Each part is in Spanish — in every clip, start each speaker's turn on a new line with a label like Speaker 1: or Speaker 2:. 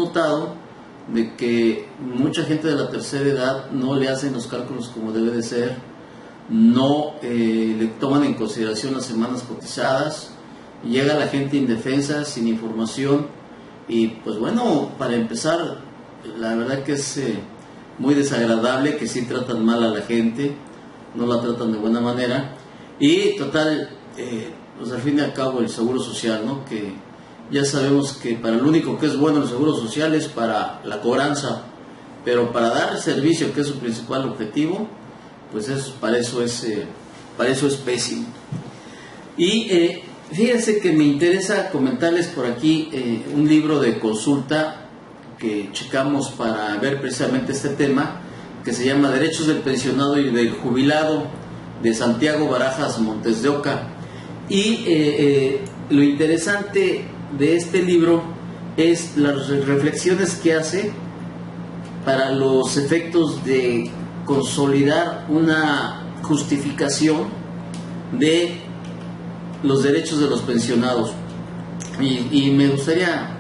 Speaker 1: notado de que mucha gente de la tercera edad no le hacen los cálculos como debe de ser, no le toman en consideración las semanas cotizadas, llega la gente indefensa, sin información, y pues bueno, para empezar, la verdad que es muy desagradable que sí tratan mal a la gente, no la tratan de buena manera, y total, pues al fin y al cabo el seguro social, ¿no? Que ya sabemos que para lo único que es bueno el seguro social es para la cobranza, pero para dar servicio, que es su principal objetivo, pues para eso es pésimo. Y fíjense que me interesa comentarles por aquí un libro de consulta que checamos para ver precisamente este tema, que se llama Derechos del Pensionado y del Jubilado, de Santiago Barajas Montes de Oca. Y lo interesante de este libro es las reflexiones que hace para los efectos de consolidar una justificación de los derechos de los pensionados. Y me gustaría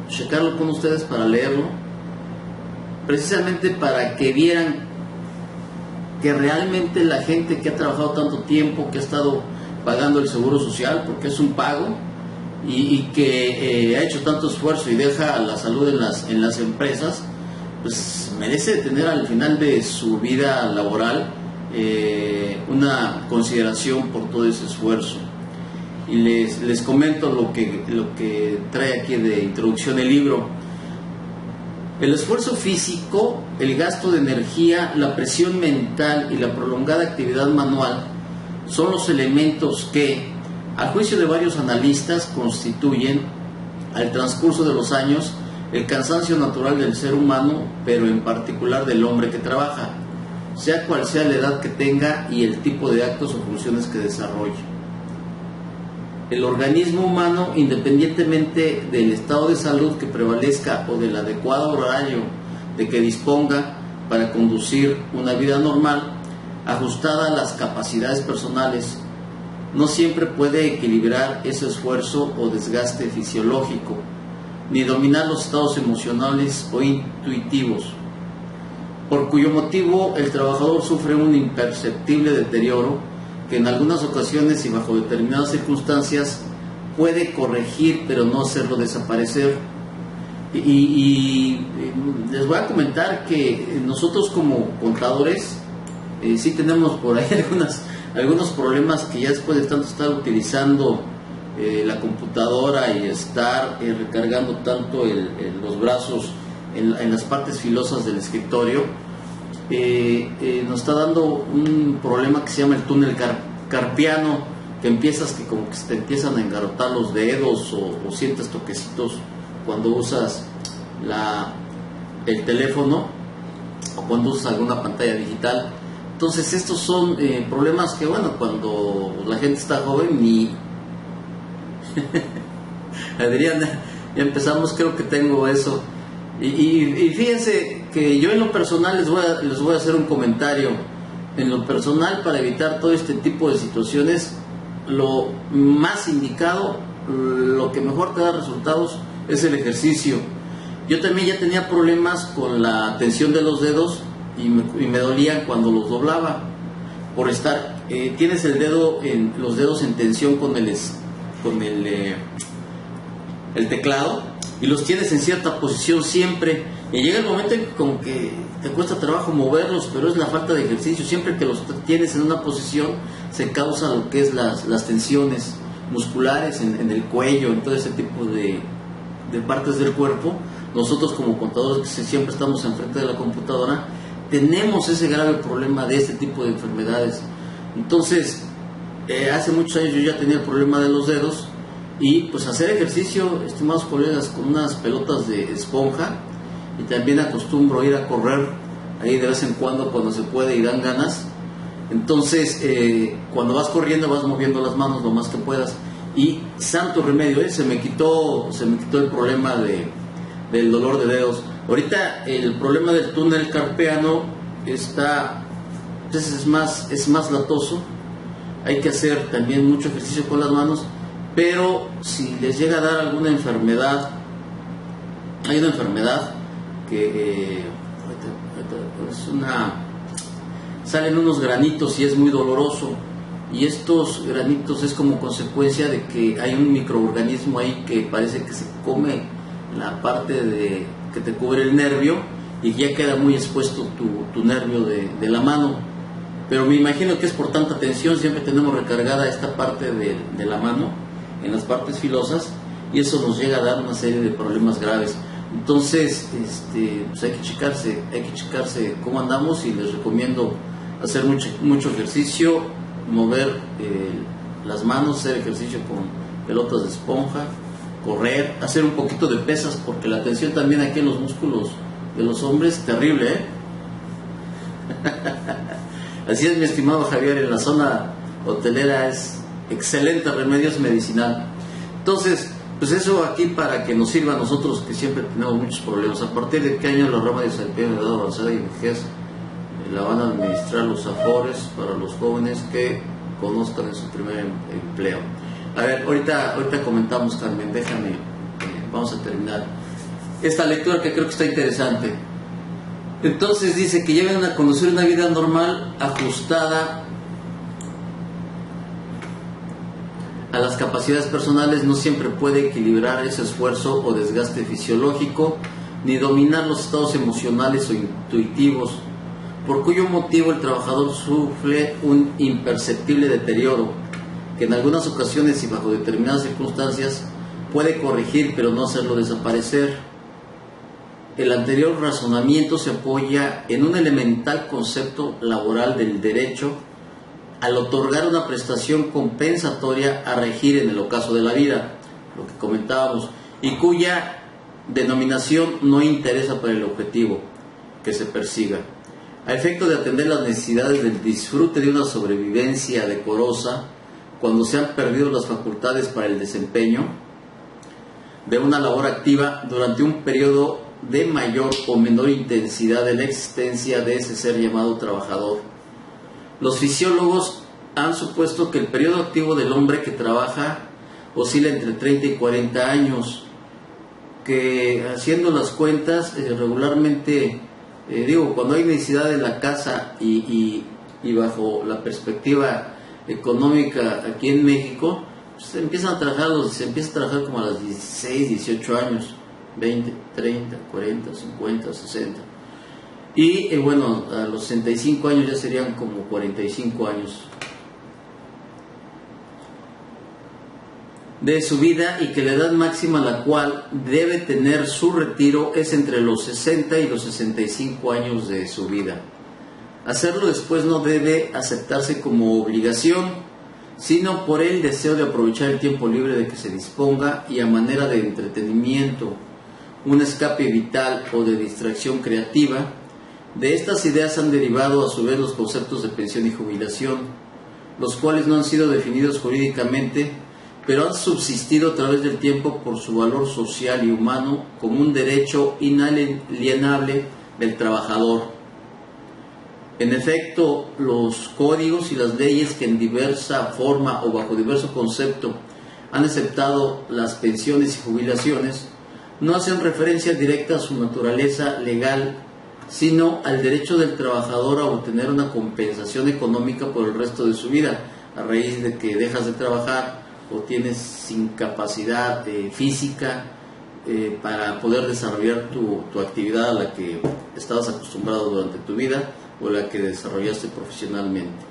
Speaker 1: checarlo con ustedes para leerlo, precisamente para que vieran que realmente la gente que ha trabajado tanto tiempo, que ha estado pagando el seguro social, porque es un pago, y que ha hecho tanto esfuerzo y deja la salud en las empresas, pues merece tener al final de su vida laboral una consideración por todo ese esfuerzo. Y les comento lo que trae aquí de introducción el libro. El esfuerzo físico, el gasto de energía, la presión mental y la prolongada actividad manual son los elementos que, a juicio de varios analistas, constituyen, al transcurso de los años, el cansancio natural del ser humano, pero en particular del hombre que trabaja, sea cual sea la edad que tenga y el tipo de actos o funciones que desarrolle. El organismo humano, independientemente del estado de salud que prevalezca o del adecuado horario de que disponga para conducir una vida normal, ajustada a las capacidades personales, no siempre puede equilibrar ese esfuerzo o desgaste fisiológico, ni dominar los estados emocionales o intuitivos, por cuyo motivo el trabajador sufre un imperceptible deterioro que en algunas ocasiones y bajo determinadas circunstancias puede corregir pero no hacerlo desaparecer. Y les voy a comentar que nosotros como contadores sí tenemos por ahí algunos problemas, que ya después de tanto estar utilizando la computadora y estar recargando tanto los brazos en las partes filosas del escritorio, nos está dando un problema que se llama el túnel carpiano, que empiezas que como que se te empiezan a engarrotar los dedos o sientes toquecitos cuando usas el teléfono o cuando usas alguna pantalla digital. Entonces estos son problemas que, bueno, cuando la gente está joven y Adriana, ya empezamos, creo que tengo eso. Y fíjense que yo en lo personal les voy a hacer un comentario. En lo personal, para evitar todo este tipo de situaciones, lo más indicado, lo que mejor te da resultados, es el ejercicio. Yo también ya tenía problemas con la tensión de los dedos y me dolían cuando los doblaba, por estar, tienes los dedos en tensión con el teclado, y los tienes en cierta posición siempre, y llega el momento en que como que te cuesta trabajo moverlos, pero es la falta de ejercicio. Siempre que los tienes en una posición se causa lo que es las tensiones musculares en el cuello, en todo ese tipo de partes del cuerpo. Nosotros como contadores que siempre estamos enfrente de la computadora tenemos ese grave problema de este tipo de enfermedades. Entonces hace muchos años yo ya tenía el problema de los dedos, y pues hacer ejercicio, estimados colegas, con unas pelotas de esponja, y también acostumbro ir a correr ahí de vez en cuando se puede y dan ganas. Entonces cuando vas corriendo vas moviendo las manos lo más que puedas, y santo remedio, se me quitó el problema del dolor de dedos. Ahorita el problema del túnel carpiano es más latoso, hay que hacer también mucho ejercicio con las manos, pero si les llega a dar alguna enfermedad, hay una enfermedad que salen unos granitos y es muy doloroso, y estos granitos es como consecuencia de que hay un microorganismo ahí que parece que se come la parte que te cubre el nervio, y ya queda muy expuesto tu nervio de la mano. Pero me imagino que es por tanta tensión, siempre tenemos recargada esta parte de la mano en las partes filosas, y eso nos llega a dar una serie de problemas graves. Entonces pues hay que checarse cómo andamos, y les recomiendo hacer mucho ejercicio, mover las manos, hacer ejercicio con pelotas de esponja, correr, hacer un poquito de pesas, porque la tensión también aquí en los músculos de los hombres es terrible, ¿eh? Así es, mi estimado Javier, en la zona hotelera es excelente remedio, es medicinal. Entonces, pues eso aquí para que nos sirva a nosotros que siempre tenemos muchos problemas. ¿A partir de qué año la rama de San Pedro de edad avanzada y vejez la van a administrar los afores para los jóvenes que conozcan en su primer empleo? A ver, ahorita comentamos, Carmen, déjame, vamos a terminar esta lectura que creo que está interesante. Entonces dice que lleven a conducir una vida normal, ajustada a las capacidades personales. No siempre puede equilibrar ese esfuerzo o desgaste fisiológico, ni dominar los estados emocionales o intuitivos, por cuyo motivo el trabajador sufre un imperceptible deterioro, que en algunas ocasiones y bajo determinadas circunstancias puede corregir, pero no hacerlo desaparecer. El anterior razonamiento se apoya en un elemental concepto laboral del derecho al otorgar una prestación compensatoria a regir en el ocaso de la vida, lo que comentábamos, y cuya denominación no interesa para el objetivo que se persiga. A efecto de atender las necesidades del disfrute de una sobrevivencia decorosa, cuando se han perdido las facultades para el desempeño de una labor activa durante un periodo de mayor o menor intensidad de la existencia de ese ser llamado trabajador. Los fisiólogos han supuesto que el periodo activo del hombre que trabaja oscila entre 30 y 40 años, que haciendo las cuentas regularmente, cuando hay necesidad de la casa y bajo la perspectiva económica aquí en México, pues se empieza a trabajar como a los 16, 18 años, 20, 30, 40, 50, 60. Y a los 65 años ya serían como 45 años de su vida, y que la edad máxima a la cual debe tener su retiro es entre los 60 y los 65 años de su vida. Hacerlo después no debe aceptarse como obligación, sino por el deseo de aprovechar el tiempo libre de que se disponga, y a manera de entretenimiento, un escape vital o de distracción creativa. De estas ideas han derivado a su vez los conceptos de pensión y jubilación, los cuales no han sido definidos jurídicamente, pero han subsistido a través del tiempo por su valor social y humano como un derecho inalienable del trabajador. En efecto, los códigos y las leyes que en diversa forma o bajo diverso concepto han aceptado las pensiones y jubilaciones no hacen referencia directa a su naturaleza legal, sino al derecho del trabajador a obtener una compensación económica por el resto de su vida, a raíz de que dejas de trabajar o tienes incapacidad física para poder desarrollar tu actividad a la que estabas acostumbrado durante tu vida o la que desarrollaste profesionalmente.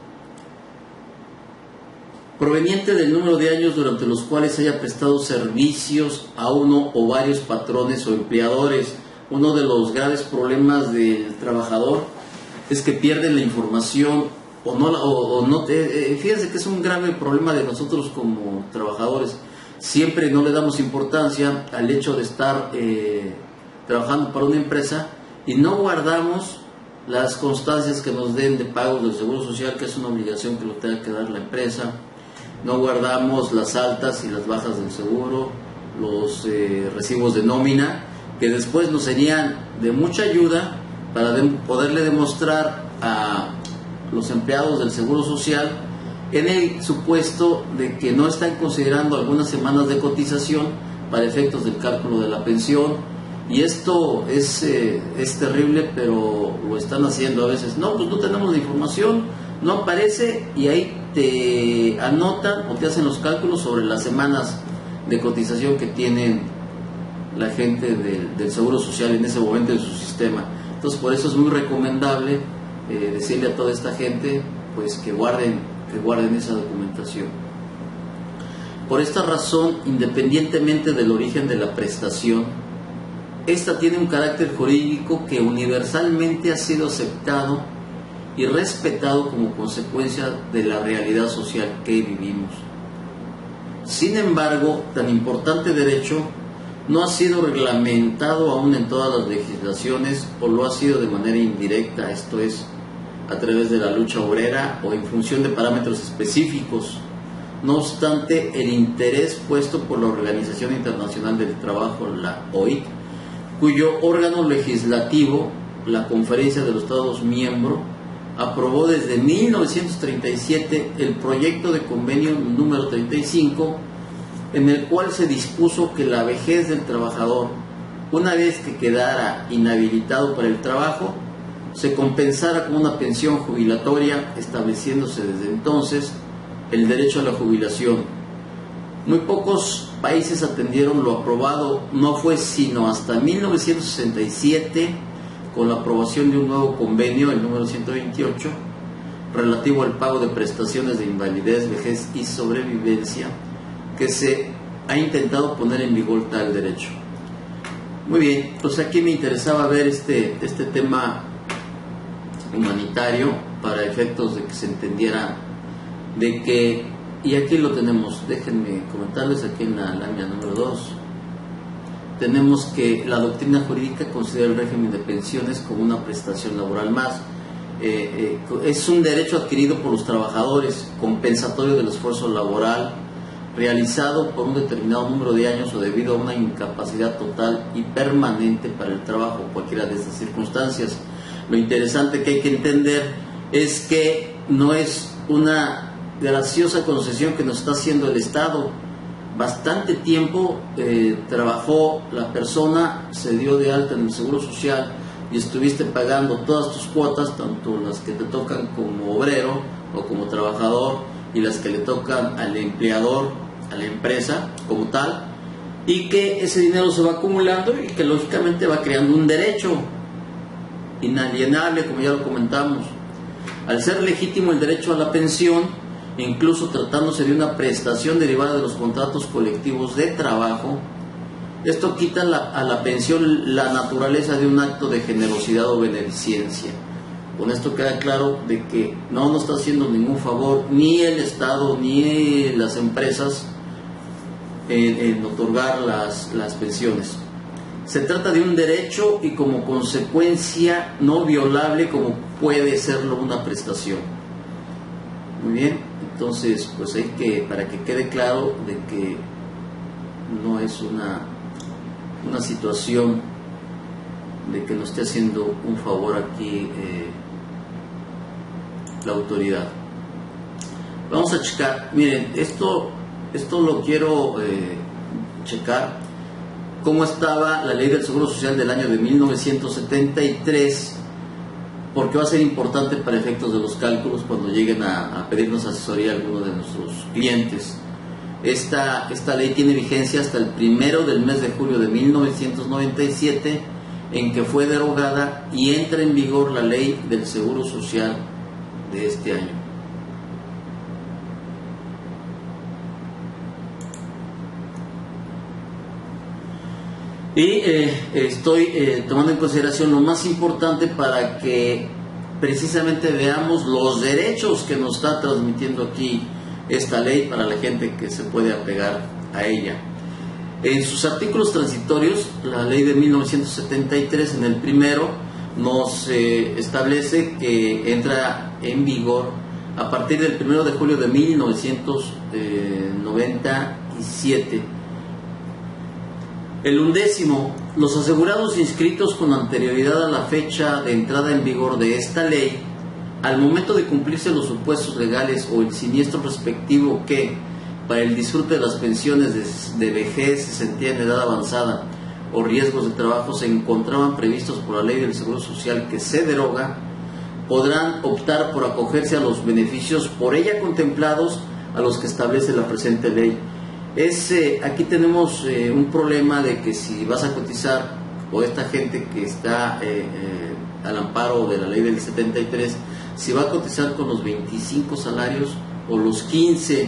Speaker 1: Proveniente del número de años durante los cuales haya prestado servicios a uno o varios patrones o empleadores. Uno de los graves problemas del trabajador es que pierde la información fíjense que es un grave problema de nosotros como trabajadores. Siempre no le damos importancia al hecho de estar trabajando para una empresa y no guardamos las constancias que nos den de pagos del Seguro Social, que es una obligación que lo tenga que dar la empresa. No guardamos las altas y las bajas del seguro, los recibos de nómina, que después nos serían de mucha ayuda para poderle demostrar a los empleados del Seguro Social, en el supuesto de que no están considerando algunas semanas de cotización para efectos del cálculo de la pensión, Y esto es terrible, pero lo están haciendo a veces. No, pues no tenemos la información, no aparece, y ahí te anotan o te hacen los cálculos sobre las semanas de cotización que tienen la gente del Seguro Social en ese momento en su sistema. Entonces, por eso es muy recomendable decirle a toda esta gente pues que guarden esa documentación. Por esta razón, independientemente del origen de la prestación, esta tiene un carácter jurídico que universalmente ha sido aceptado y respetado como consecuencia de la realidad social que vivimos. Sin embargo, tan importante derecho no ha sido reglamentado aún en todas las legislaciones, o lo ha sido de manera indirecta, esto es, a través de la lucha obrera o en función de parámetros específicos. No obstante, el interés puesto por la Organización Internacional del Trabajo, la OIT, cuyo órgano legislativo, la Conferencia de los Estados Miembros, aprobó desde 1937 el proyecto de convenio número 35, en el cual se dispuso que la vejez del trabajador, una vez que quedara inhabilitado para el trabajo, se compensara con una pensión jubilatoria, estableciéndose desde entonces el derecho a la jubilación. Muy pocos países atendieron lo aprobado, no fue sino hasta 1967, con la aprobación de un nuevo convenio, el número 128, relativo al pago de prestaciones de invalidez, vejez y sobrevivencia, que se ha intentado poner en vigor tal derecho. Muy bien, pues aquí me interesaba ver este tema humanitario para efectos de que se entendiera de que, y aquí lo tenemos, déjenme comentarles aquí en la lámina número 2, tenemos que la doctrina jurídica considera el régimen de pensiones como una prestación laboral más. Es un derecho adquirido por los trabajadores, compensatorio del esfuerzo laboral realizado por un determinado número de años o debido a una incapacidad total y permanente para el trabajo, cualquiera de estas circunstancias. Lo interesante que hay que entender es que no es una graciosa concesión que nos está haciendo el Estado. Bastante tiempo trabajó la persona, se dio de alta en el Seguro Social y estuviste pagando todas tus cuotas, tanto las que te tocan como obrero o como trabajador y las que le tocan al empleador, a la empresa como tal, y que ese dinero se va acumulando y que lógicamente va creando un derecho inalienable, como ya lo comentamos. Al ser legítimo el derecho a la pensión, incluso tratándose de una prestación derivada de los contratos colectivos de trabajo, esto quita a la pensión la naturaleza de un acto de generosidad o beneficencia. Con esto queda claro de que no nos está haciendo ningún favor ni el Estado ni las empresas en otorgar las pensiones. Se trata de un derecho y como consecuencia no violable como puede serlo una prestación. Muy bien, entonces pues hay que, para que quede claro de que no es una situación de que nos esté haciendo un favor aquí la autoridad. Vamos a checar, miren, esto lo quiero checar, cómo estaba la ley del Seguro Social del año de 1973, porque va a ser importante para efectos de los cálculos cuando lleguen a pedirnos asesoría a alguno de nuestros clientes. Esta ley tiene vigencia hasta el 1 del mes de julio de 1997, en que fue derogada y entra en vigor la ley del Seguro Social de este año. Y estoy tomando en consideración lo más importante para que precisamente veamos los derechos que nos está transmitiendo aquí esta ley para la gente que se puede apegar a ella. En sus artículos transitorios, la ley de 1973, en el primero, nos establece que entra en vigor a partir del 1 de julio de 1997. El 11º, los asegurados inscritos con anterioridad a la fecha de entrada en vigor de esta ley, al momento de cumplirse los supuestos legales o el siniestro respectivo que, para el disfrute de las pensiones de vejez, se sentía en edad avanzada o riesgos de trabajo se encontraban previstos por la ley del Seguro Social que se deroga, podrán optar por acogerse a los beneficios por ella contemplados a los que establece la presente ley. Aquí tenemos un problema de que si vas a cotizar, o esta gente que está al amparo de la ley del 73, si va a cotizar con los 25 salarios o los 15.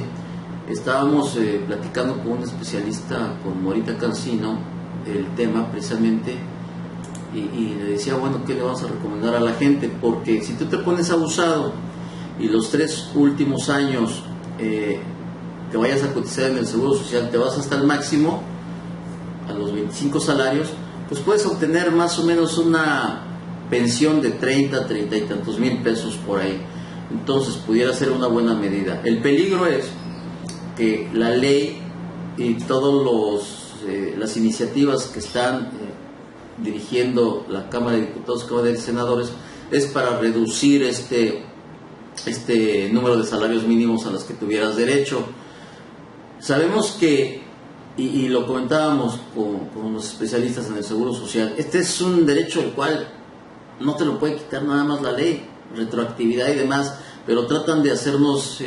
Speaker 1: Estábamos platicando con un especialista, con Morita Cancino, el tema precisamente, y le decía, bueno, ¿qué le vamos a recomendar a la gente? Porque si tú te pones abusado y los 3 últimos años que vayas a cotizar en el Seguro Social te vas hasta el máximo, a los 25 salarios, pues puedes obtener más o menos una pensión de 30 y tantos mil pesos por ahí. Entonces pudiera ser una buena medida. El peligro es que la ley y todas las iniciativas que están dirigiendo la Cámara de Diputados, Cámara de Senadores, es para reducir este número de salarios mínimos a los que tuvieras derecho. Sabemos que, y lo comentábamos con los especialistas en el Seguro Social, este es un derecho el cual no te lo puede quitar nada más la ley, retroactividad y demás, pero tratan de hacernos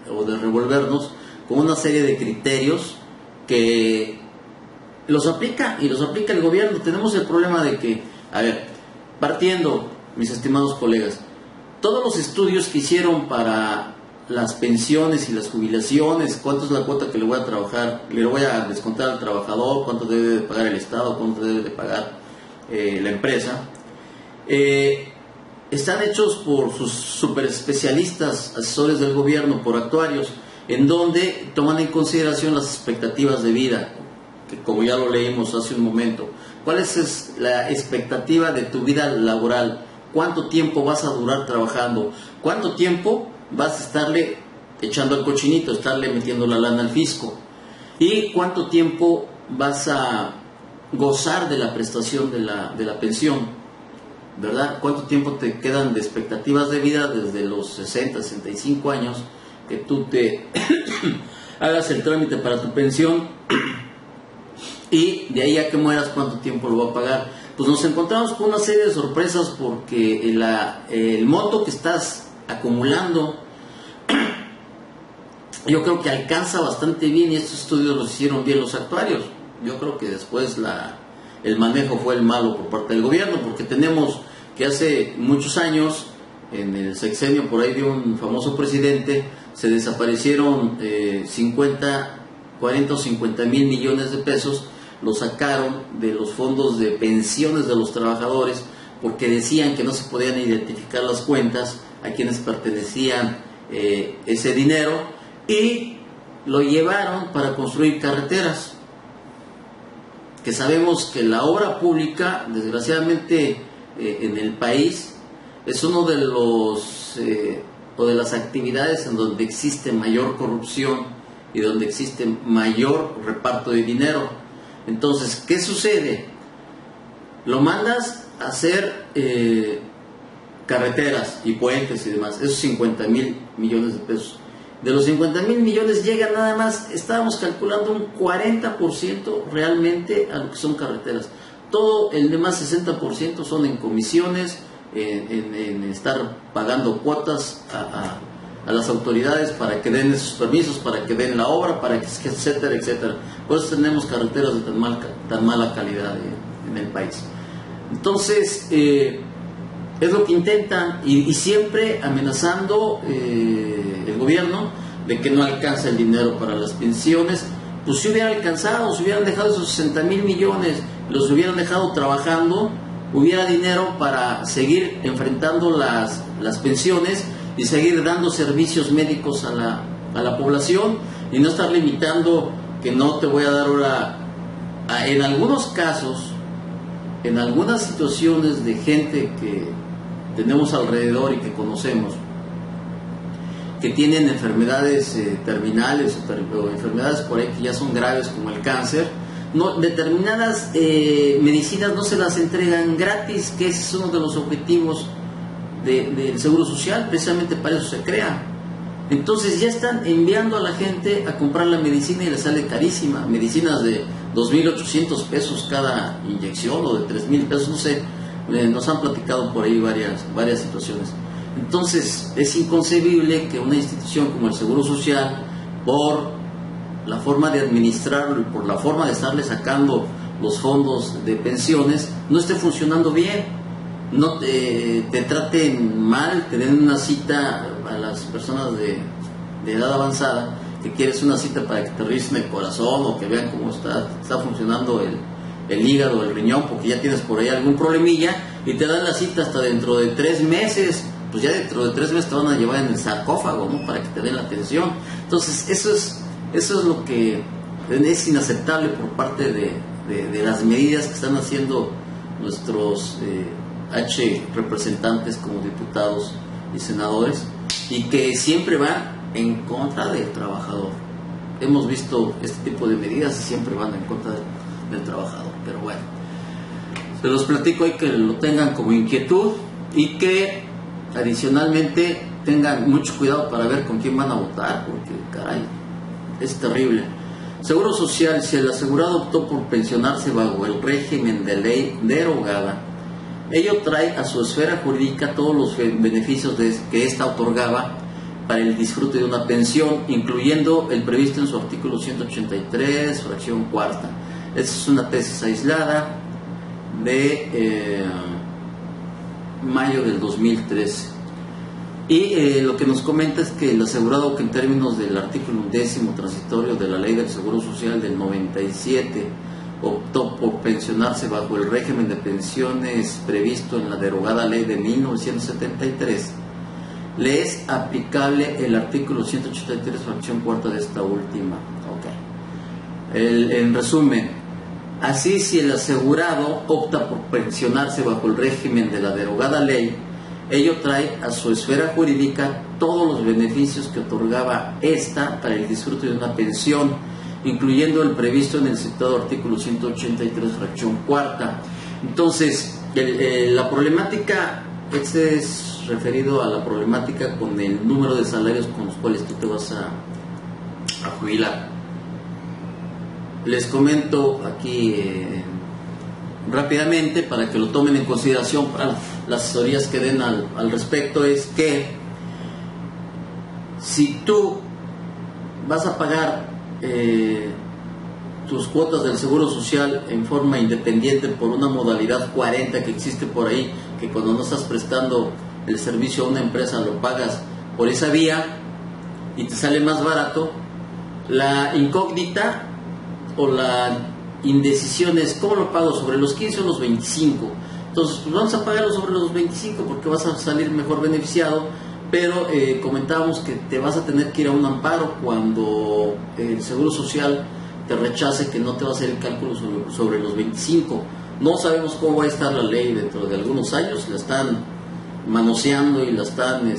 Speaker 1: o de revolvernos con una serie de criterios que los aplica el gobierno. Tenemos el problema de que, a ver, partiendo, mis estimados colegas, todos los estudios que hicieron para las pensiones y las jubilaciones, cuánto es la cuota que le voy a descontar al trabajador, cuánto debe de pagar el Estado, cuánto debe de pagar la empresa, están hechos por sus super especialistas, asesores del gobierno, por actuarios, en donde toman en consideración las expectativas de vida, que como ya lo leímos hace un momento. ¿Cuál es la expectativa de tu vida laboral? ¿Cuánto tiempo vas a durar trabajando? ¿Cuánto tiempo vas a estarle echando al cochinito, estarle metiendo la lana al fisco? ¿Y cuánto tiempo vas a gozar de la prestación de la pensión? ¿Verdad? ¿Cuánto tiempo te quedan de expectativas de vida desde los 60, 65 años que tú te hagas el trámite para tu pensión? Y de ahí a que mueras, ¿cuánto tiempo lo va a pagar? Pues nos encontramos con una serie de sorpresas, porque el monto que estás acumulando yo creo que alcanza bastante bien, y estos estudios los hicieron bien los actuarios. Yo creo que después el manejo fue el malo por parte del gobierno, porque tenemos que hace muchos años, en el sexenio por ahí de un famoso presidente, se desaparecieron 40 o 50 mil millones de pesos, los sacaron de los fondos de pensiones de los trabajadores, porque decían que no se podían identificar las cuentas a quienes pertenecían ese dinero, y lo llevaron para construir carreteras, que sabemos que la obra pública, desgraciadamente, en el país es uno de de las actividades en donde existe mayor corrupción y donde existe mayor reparto de dinero. Entonces, ¿qué sucede? Lo mandas a hacer carreteras y puentes y demás, esos 50 mil millones de pesos. De los 50 mil millones llega nada más, estábamos calculando un 40% realmente a lo que son carreteras. Todo el demás 60% son en comisiones, en estar pagando cuotas a las autoridades para que den esos permisos, para que den la obra, para que etcétera, etcétera. Por eso tenemos carreteras de tan mala calidad en el país. Entonces, es lo que intentan, y siempre amenazando el gobierno de que no alcanza el dinero para las pensiones. Pues si hubiera alcanzado, si hubieran dejado esos 60 mil millones, los hubieran dejado trabajando, hubiera dinero para seguir enfrentando las pensiones y seguir dando servicios médicos a la población, y no estar limitando que no te voy a dar ahora. En algunos casos, en algunas situaciones de gente que tenemos alrededor y que conocemos, que tienen enfermedades terminales o enfermedades por ahí que ya son graves, como el cáncer, determinadas medicinas no se las entregan gratis, que ese es uno de los objetivos del Seguro Social. Precisamente para eso se crea. Entonces ya están enviando a la gente a comprar la medicina y les sale carísima, medicinas de 2,800 pesos cada inyección o de 3,000 pesos, no sé, nos han platicado por ahí varias situaciones. Entonces es inconcebible que una institución como el Seguro Social, por la forma de administrarlo y por la forma de estarle sacando los fondos de pensiones, no esté funcionando bien, no te traten mal, te den una cita a las personas de edad avanzada, que quieres una cita para que te revisen el corazón o que vean cómo está funcionando el hígado, el riñón, porque ya tienes por ahí algún problemilla, y te dan la cita hasta dentro de 3 meses, pues ya dentro de 3 meses te van a llevar en el sarcófago, ¿no?, para que te den la atención. Entonces eso es lo que es inaceptable por parte de las medidas que están haciendo nuestros representantes como diputados y senadores, y que siempre van en contra del trabajador. Hemos visto este tipo de medidas y siempre van en contra del trabajador. Pero bueno, se los platico y que lo tengan como inquietud, y que adicionalmente tengan mucho cuidado para ver con quién van a votar, porque caray, es terrible. Seguro Social: si el asegurado optó por pensionarse bajo el régimen de ley derogada, ello trae a su esfera jurídica todos los beneficios que ésta otorgaba para el disfrute de una pensión, incluyendo el previsto en su artículo 183, fracción cuarta. Esta es una tesis aislada de mayo del 2013. Y lo que nos comenta es que el asegurado que en términos del artículo 10º transitorio de la Ley del Seguro Social del 97 optó por pensionarse bajo el régimen de pensiones previsto en la derogada Ley de 1973, le es aplicable el artículo 183, fracción cuarta de esta última. En resumen, así, si el asegurado opta por pensionarse bajo el régimen de la derogada ley, ello trae a su esfera jurídica todos los beneficios que otorgaba esta para el disfrute de una pensión, incluyendo el previsto en el citado artículo 183, fracción cuarta. Entonces, la problemática, este es referido a la problemática con el número de salarios con los cuales tú te vas a jubilar. Les comento aquí rápidamente para que lo tomen en consideración para las asesorías que den al respecto. Es que si tú vas a pagar tus cuotas del Seguro Social en forma independiente por una modalidad 40 que existe por ahí, que cuando no estás prestando el servicio a una empresa lo pagas por esa vía y te sale más barato, la incógnita o la indecisión es: ¿cómo lo pago? ¿Sobre los 15 o los 25? Entonces, pues vamos a pagarlo sobre los 25 porque vas a salir mejor beneficiado, pero comentábamos que te vas a tener que ir a un amparo cuando el Seguro Social te rechace que no te va a hacer el cálculo sobre los 25. No sabemos cómo va a estar la ley dentro de algunos años, la están manoseando y la están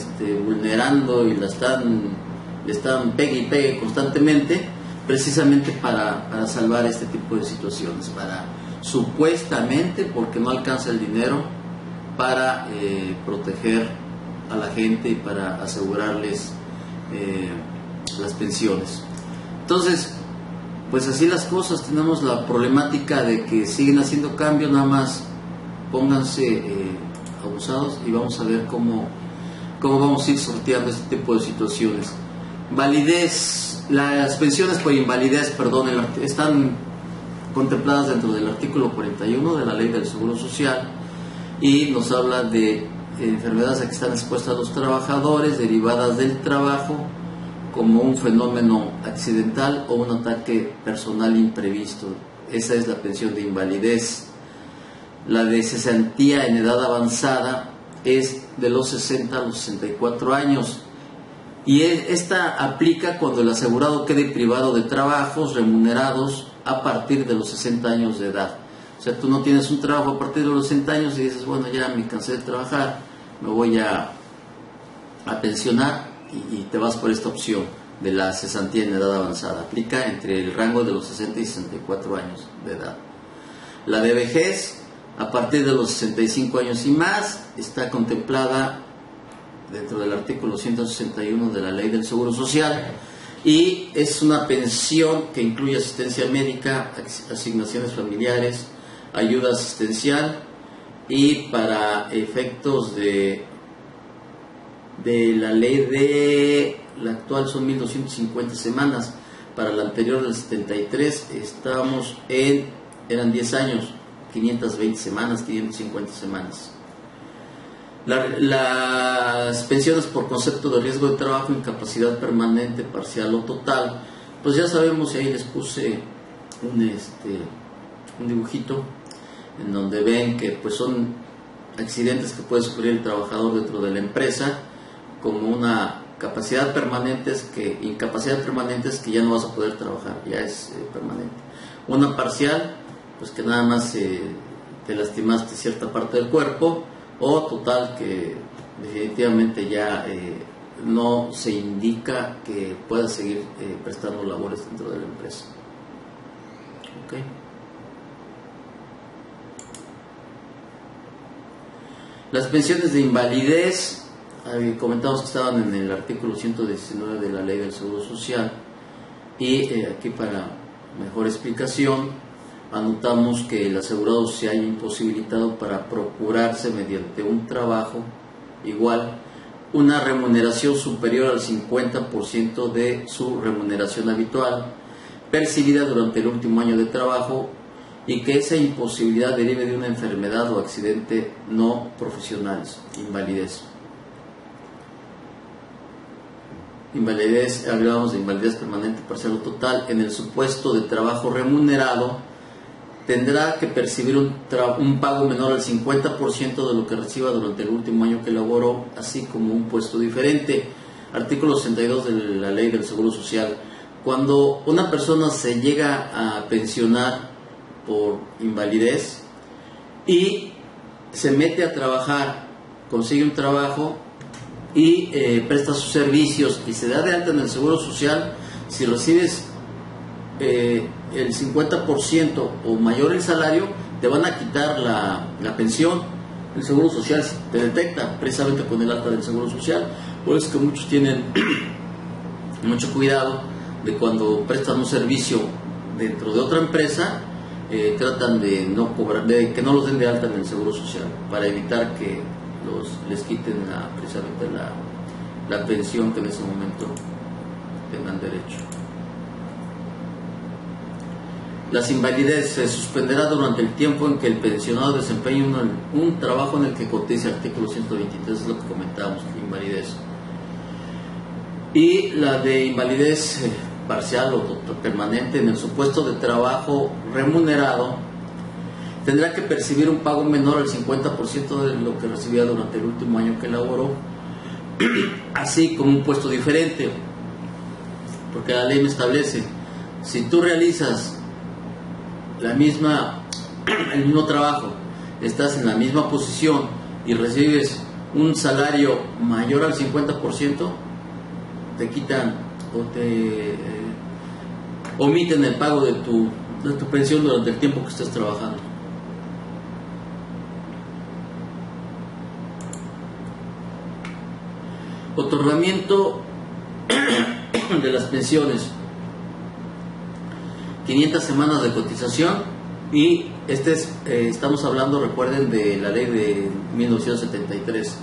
Speaker 1: vulnerando y le están pegue y pegue constantemente, precisamente para salvar este tipo de situaciones, para supuestamente porque no alcanza el dinero para proteger a la gente y para asegurarles las pensiones. Entonces, pues así las cosas. Tenemos la problemática de que siguen haciendo cambios, nada más pónganse abusados y vamos a ver cómo vamos a ir sorteando este tipo de situaciones. Validez, las pensiones por invalidez, perdón, están contempladas dentro del artículo 41 de la Ley del Seguro Social, y nos habla de enfermedades a que están expuestos los trabajadores derivadas del trabajo, como un fenómeno accidental o un ataque personal imprevisto. Esa es la pensión de invalidez. La de cesantía en edad avanzada es de los 60 a los 64 años. Y esta aplica cuando el asegurado quede privado de trabajos remunerados a partir de los 60 años de edad. O sea, tú no tienes un trabajo a partir de los 60 años y dices: bueno, ya me cansé de trabajar, me voy a pensionar, y te vas por esta opción de la cesantía en edad avanzada. Aplica entre el rango de los 60 y 64 años de edad. La de vejez, a partir de los 65 años y más, está contemplada dentro del artículo 161 de la Ley del Seguro Social, y es una pensión que incluye asistencia médica, asignaciones familiares, ayuda asistencial, y para efectos de la ley de la actual son 1250 semanas. Para la anterior del 73 eran 10 años, 520 semanas, 550 semanas. Las pensiones por concepto de riesgo de trabajo, incapacidad permanente, parcial o total, pues ya sabemos, y ahí les puse un dibujito en donde ven que pues son accidentes que puede sufrir el trabajador dentro de la empresa, como una incapacidad permanente es que ya no vas a poder trabajar, ya es permanente. Una parcial, pues que nada más te lastimaste cierta parte del cuerpo, o total, que definitivamente ya no se indica que puedas seguir prestando labores dentro de la empresa. ¿Okay? Las pensiones de invalidez, comentamos que estaban en el artículo 119 de la Ley del Seguro Social, y aquí para mejor explicación anotamos que el asegurado se haya imposibilitado para procurarse mediante un trabajo igual una remuneración superior al 50% de su remuneración habitual percibida durante el último año de trabajo, y que esa imposibilidad derive de una enfermedad o accidente no profesionales, invalidez. Invalidez, hablábamos de invalidez permanente, parcial o total. En el supuesto de trabajo remunerado, tendrá que percibir un pago menor al 50% de lo que reciba durante el último año que laboró, así como un puesto diferente. Artículo 62 de la Ley del Seguro Social. Cuando una persona se llega a pensionar por invalidez y se mete a trabajar, consigue un trabajo y presta sus servicios y se da de alta en el Seguro Social, si recibes el 50% o mayor el salario, te van a quitar la pensión. El Seguro Social te detecta precisamente con el alta del Seguro Social. Por eso es que muchos tienen mucho cuidado de cuando prestan un servicio dentro de otra empresa, tratan de no cobrar, de que no los den de alta en el Seguro Social, para evitar que les quiten precisamente la pensión que en ese momento tengan derecho. Las invalidez se suspenderá durante el tiempo en que el pensionado desempeñe un trabajo en el que cotice. Artículo 123, es lo que comentábamos, invalidez. Y la de invalidez parcial o permanente, en el supuesto de trabajo remunerado, tendrá que percibir un pago menor al 50% de lo que recibía durante el último año que laboró, así como un puesto diferente, porque la ley me establece, si tú realizas el mismo trabajo, estás en la misma posición y recibes un salario mayor al 50%, te quitan o te omiten el pago de tu pensión durante el tiempo que estés trabajando. Otorgamiento de las pensiones. 500 semanas de cotización, y estamos hablando, recuerden, de la ley de 1973.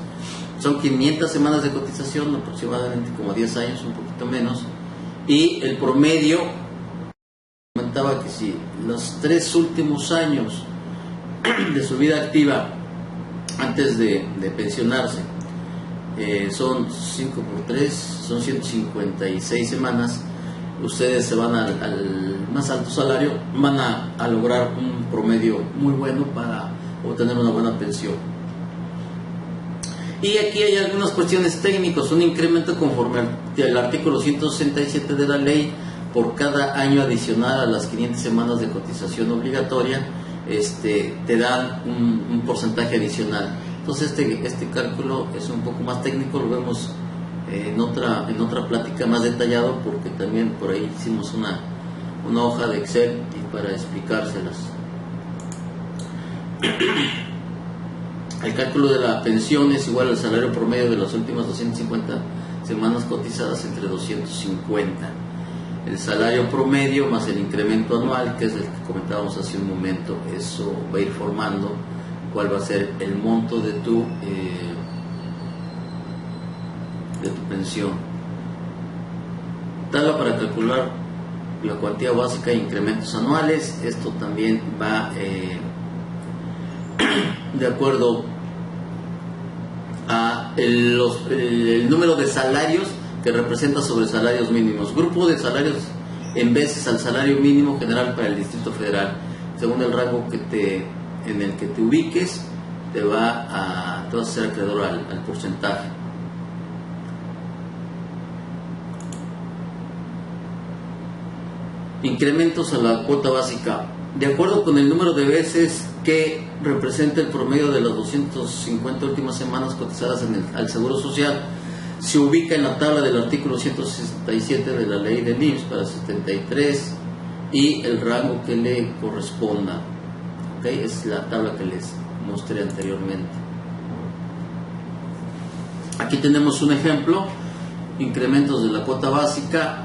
Speaker 1: Son 500 semanas de cotización, aproximadamente como 10 años, un poquito menos, y el promedio comentaba que si los 3 últimos años de su vida activa antes de pensionarse son 5 por 3, son 156 semanas, ustedes se van al más alto salario, van a lograr un promedio muy bueno para obtener una buena pensión. Y aquí hay algunas cuestiones técnicas. Un incremento conforme al artículo 167 de la ley por cada año adicional a las 500 semanas de cotización obligatoria, te dan un porcentaje adicional. Entonces este cálculo es un poco más técnico, lo vemos en otra plática más detallado, porque también por ahí hicimos una hoja de Excel y para explicárselas. El cálculo de la pensión es igual al salario promedio de las últimas 250 semanas cotizadas entre 250. el salario promedio más el incremento anual, que es el que comentábamos hace un momento. Eso va a ir formando cuál va a ser el monto de tu pensión. Tabla para calcular la cuantía básica e incrementos anuales. Esto también va de acuerdo a el número de salarios que representa sobre salarios mínimos. Grupo de salarios en veces al salario mínimo general para el Distrito Federal. Según el rango en el que te ubiques, te vas a ser acreedor al porcentaje. Incrementos a la cuota básica. De acuerdo con el número de veces que representa el promedio de las 250 últimas semanas cotizadas al Seguro Social, se ubica en la tabla del artículo 167 de la ley del IMSS para 73 y el rango que le corresponda. ¿Okay? Es la tabla que les mostré anteriormente. Aquí tenemos un ejemplo: incrementos de la cuota básica.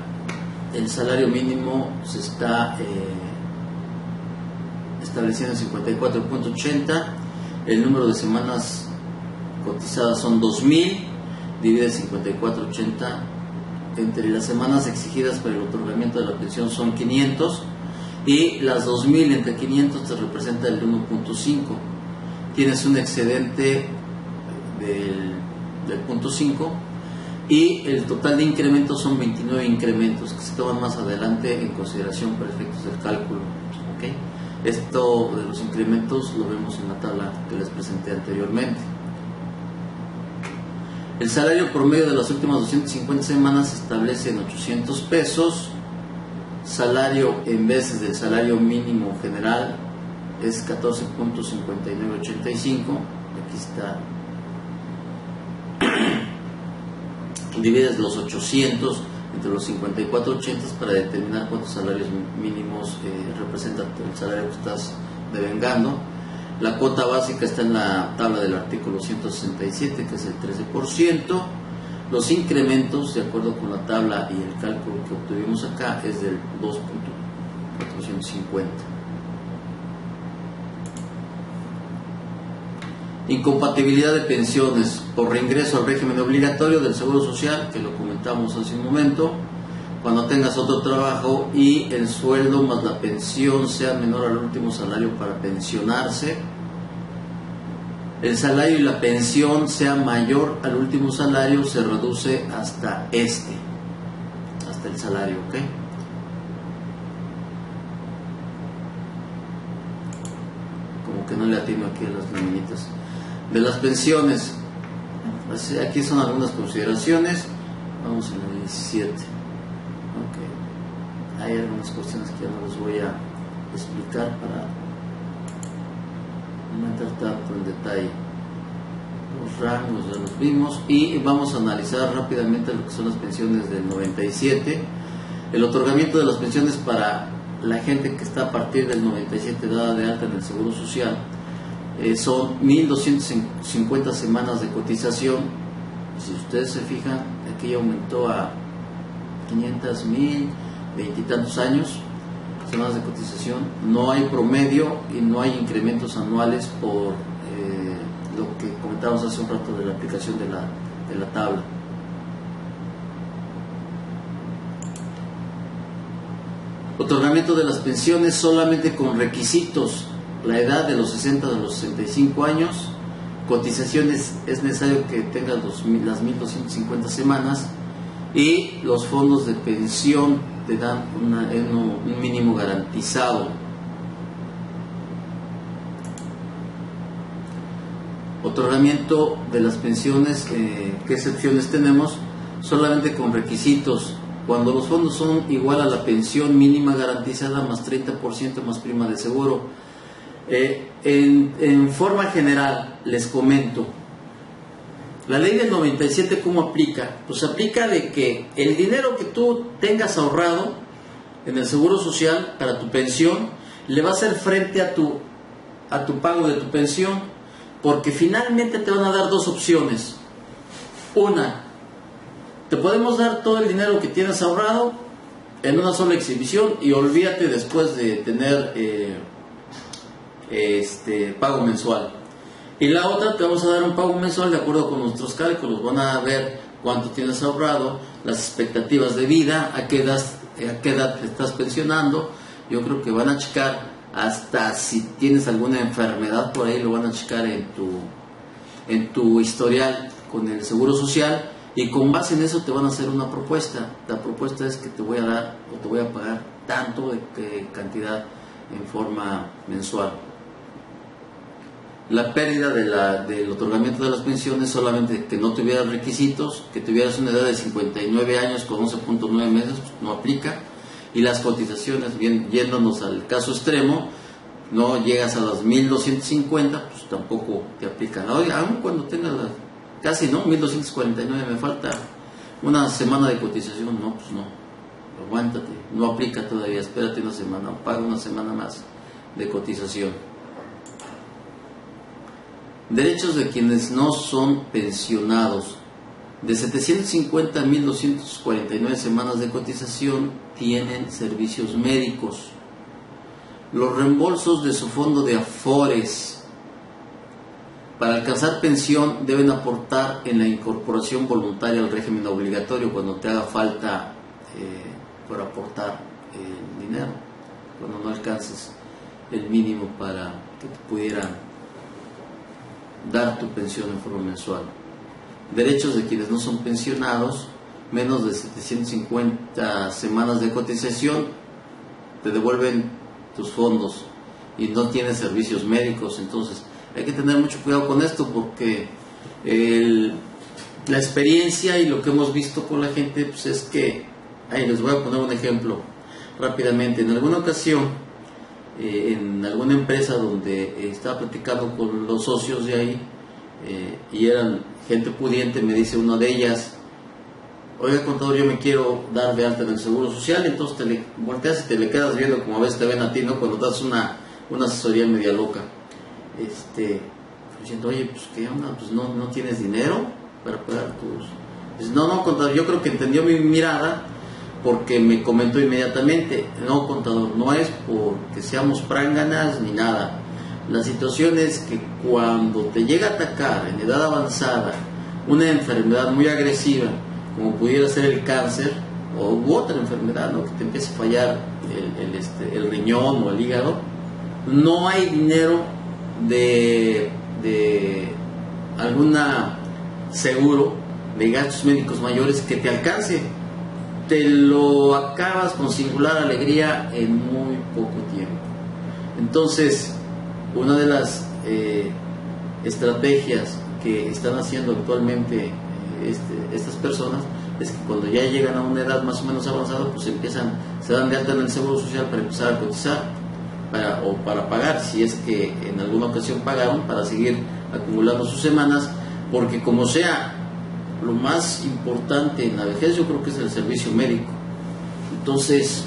Speaker 1: El salario mínimo se está estableciendo en 54.80. El número de semanas cotizadas son 2000. Divide 54.80 entre las semanas exigidas para el otorgamiento de la pensión son 500 y las 2000 entre 500 te representa el 1.5. Tienes un excedente del 0.5 y el total de incrementos son 29 incrementos que se toman más adelante en consideración para efectos del cálculo. ¿Okay? Esto de los incrementos lo vemos en la tabla que les presenté anteriormente. El salario promedio de las últimas 250 semanas se establece en 800 pesos. Salario en veces del salario mínimo general es 14.5985. Aquí está. Divides los 800 entre los 54.80 para determinar cuántos salarios mínimos representa el salario que estás devengando. La cuota básica está en la tabla del artículo 167, que es el 13%. Los incrementos, de acuerdo con la tabla y el cálculo que obtuvimos acá, es del 2.450. Incompatibilidad de pensiones por reingreso al régimen obligatorio del Seguro Social, que lo comentamos hace un momento. Cuando tengas otro trabajo y el sueldo más la pensión sea menor al último salario para pensionarse, el salario y la pensión sea mayor al último salario, se reduce hasta el salario, ¿ok? Como que no le atino aquí a las laminitas. De las pensiones, aquí son algunas consideraciones. Vamos en el 17. Okay. Hay algunas cuestiones que ya no les voy a explicar para no entrar tanto en detalle. Los rangos ya los vimos y vamos a analizar rápidamente lo que son las pensiones del 97. El otorgamiento de las pensiones para la gente que está a partir del 97 dada de alta en el Seguro Social son 1.250 semanas de cotización. Si ustedes se fijan, aquí ya aumentó a 500, 1.000, 20 y tantos años semanas de cotización. No hay promedio y no hay incrementos anuales por lo que comentábamos hace un rato de la aplicación de la tabla. Otorgamiento de las pensiones solamente con requisitos: la edad de los 60 a los 65 años, cotizaciones es necesario que tengas las 1.250 semanas y los fondos de pensión te dan un mínimo garantizado. Otorgamiento de las pensiones, ¿qué excepciones tenemos? Solamente con requisitos: cuando los fondos son igual a la pensión mínima garantizada más 30% más prima de seguro. En forma general les comento, la ley del 97, ¿cómo aplica? Pues aplica de que el dinero que tú tengas ahorrado en el Seguro Social para tu pensión le va a hacer frente a tu pago de tu pensión, porque finalmente te van a dar dos opciones. Una, te podemos dar todo el dinero que tienes ahorrado, en una sola exhibición y olvídate después de tener pago mensual. Y la otra, te vamos a dar un pago mensual de acuerdo con nuestros cálculos. Van a ver cuánto tienes ahorrado, las expectativas de vida, a qué edad te estás pensionando. Yo creo que van a checar hasta si tienes alguna enfermedad por ahí, lo van a checar en tu historial con el Seguro Social, y con base en eso te van a hacer una propuesta. La propuesta es que te voy a dar o te voy a pagar tanto de cantidad en forma mensual. La pérdida del otorgamiento de las pensiones, solamente que no tuvieras requisitos, que tuvieras una edad de 59 años con 11.9 meses, pues no aplica. Y las cotizaciones, bien, yéndonos al caso extremo, no llegas a las 1.250, pues tampoco te aplican. Aún cuando tengas casi, ¿no? 1.249, me falta una semana de cotización, no, pues no, aguántate, no aplica todavía, espérate una semana, o paga una semana más de cotización. Derechos de quienes no son pensionados. De 750 a 1.249 semanas de cotización tienen servicios médicos. Los reembolsos de su fondo de afores. Para alcanzar pensión deben aportar en la incorporación voluntaria al régimen obligatorio cuando te haga falta por aportar dinero, cuando no alcances el mínimo para que te pudieran dar tu pensión en forma mensual. Derechos de quienes no son pensionados, menos de 750 semanas de cotización, te devuelven tus fondos y no tienes servicios médicos. Entonces hay que tener mucho cuidado con esto, porque la experiencia y lo que hemos visto con la gente, pues es que, les voy a poner un ejemplo rápidamente. En alguna ocasión, en alguna empresa donde estaba platicando con los socios de ahí, y eran gente pudiente, me dice una de ellas: oiga, contador, yo me quiero dar de alta en el Seguro Social. Entonces te le volteas y te le quedas viendo como a veces te ven a ti, ¿no? Cuando das una asesoría media loca, diciendo: oye, pues qué onda, pues no tienes dinero para pagar tus... Dice: no, contador, yo creo que entendió mi mirada, porque me comentó inmediatamente: no, contador, no es porque seamos pránganas ni nada. La situación es que cuando te llega a atacar en edad avanzada una enfermedad muy agresiva, como pudiera ser el cáncer u otra enfermedad, ¿no? Que te empiece a fallar el riñón o el hígado, no hay dinero de alguna seguro de gastos médicos mayores que te alcance. Te lo acabas con singular alegría en muy poco tiempo. Entonces, una de las estrategias que están haciendo actualmente estas personas es que cuando ya llegan a una edad más o menos avanzada, pues se dan de alta en el Seguro Social para empezar a cotizar para pagar, si es que en alguna ocasión pagaron, para seguir acumulando sus semanas, porque como sea, lo más importante en la vejez yo creo que es el servicio médico. Entonces,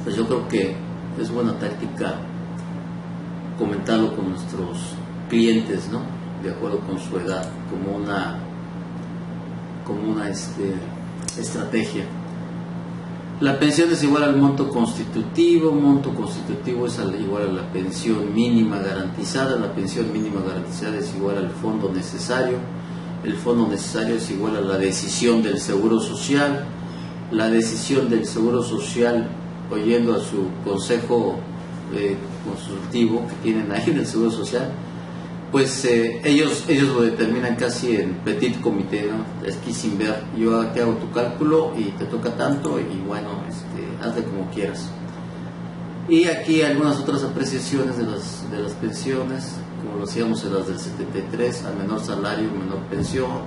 Speaker 1: pues yo creo que es buena táctica comentarlo con nuestros clientes, ¿no? De acuerdo con su edad, como una estrategia. La pensión es igual al monto constitutivo es igual a la pensión mínima garantizada. La pensión mínima garantizada es igual al fondo necesario. El fondo necesario es igual a la decisión del Seguro Social. La decisión del Seguro Social, oyendo a su consejo consultivo que tienen ahí en el Seguro Social, pues ellos lo determinan casi en petit comité, ¿no? Es que sin ver, yo te hago tu cálculo y te toca tanto, y bueno, hazle como quieras. Y aquí algunas otras apreciaciones de las pensiones, como lo hacíamos en las del 73: a menor salario, menor pensión.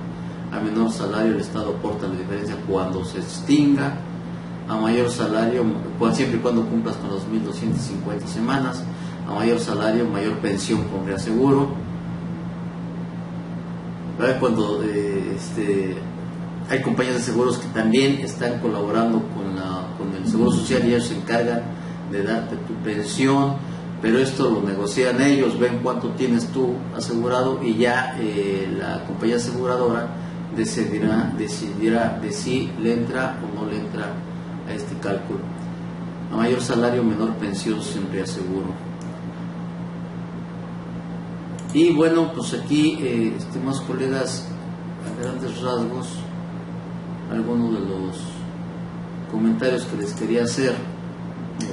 Speaker 1: A menor salario el Estado aporta la diferencia cuando se extinga. A mayor salario, siempre y cuando cumplas con las 1.250 semanas. A mayor salario, mayor pensión con reaseguro. Cuando hay compañías de seguros que también están colaborando con el Seguro Social, y ellos se encargan de darte tu pensión, pero esto lo negocian ellos, ven cuánto tienes tú asegurado, y ya la compañía aseguradora decidirá de si le entra o no le entra a este cálculo. A mayor salario, menor pensión, siempre aseguro. Y bueno, pues aquí, estimados colegas, a grandes rasgos, algunos de los comentarios que les quería hacer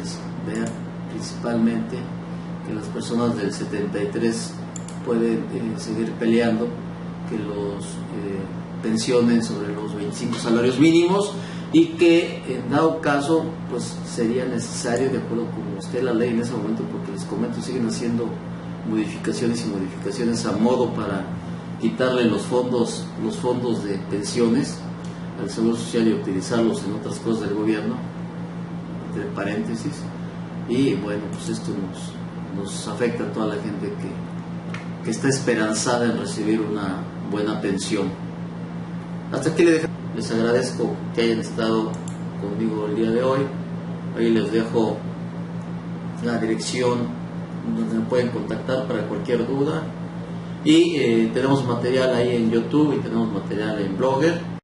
Speaker 1: es ver principalmente que las personas del 73 pueden seguir peleando, que los pensionen sobre los 25 salarios mínimos, y que en dado caso pues sería necesario, de acuerdo con usted la ley en ese momento, porque les comento, siguen haciendo modificaciones y modificaciones a modo para quitarle los fondos de pensiones al Seguro Social y utilizarlos en otras cosas del gobierno, entre paréntesis. Y bueno, pues esto nos afecta a toda la gente que está esperanzada en recibir una buena pensión. Hasta aquí les agradezco que hayan estado conmigo el día de hoy. Ahí les dejo la dirección donde me pueden contactar para cualquier duda. Y tenemos material ahí en YouTube y tenemos material en Blogger.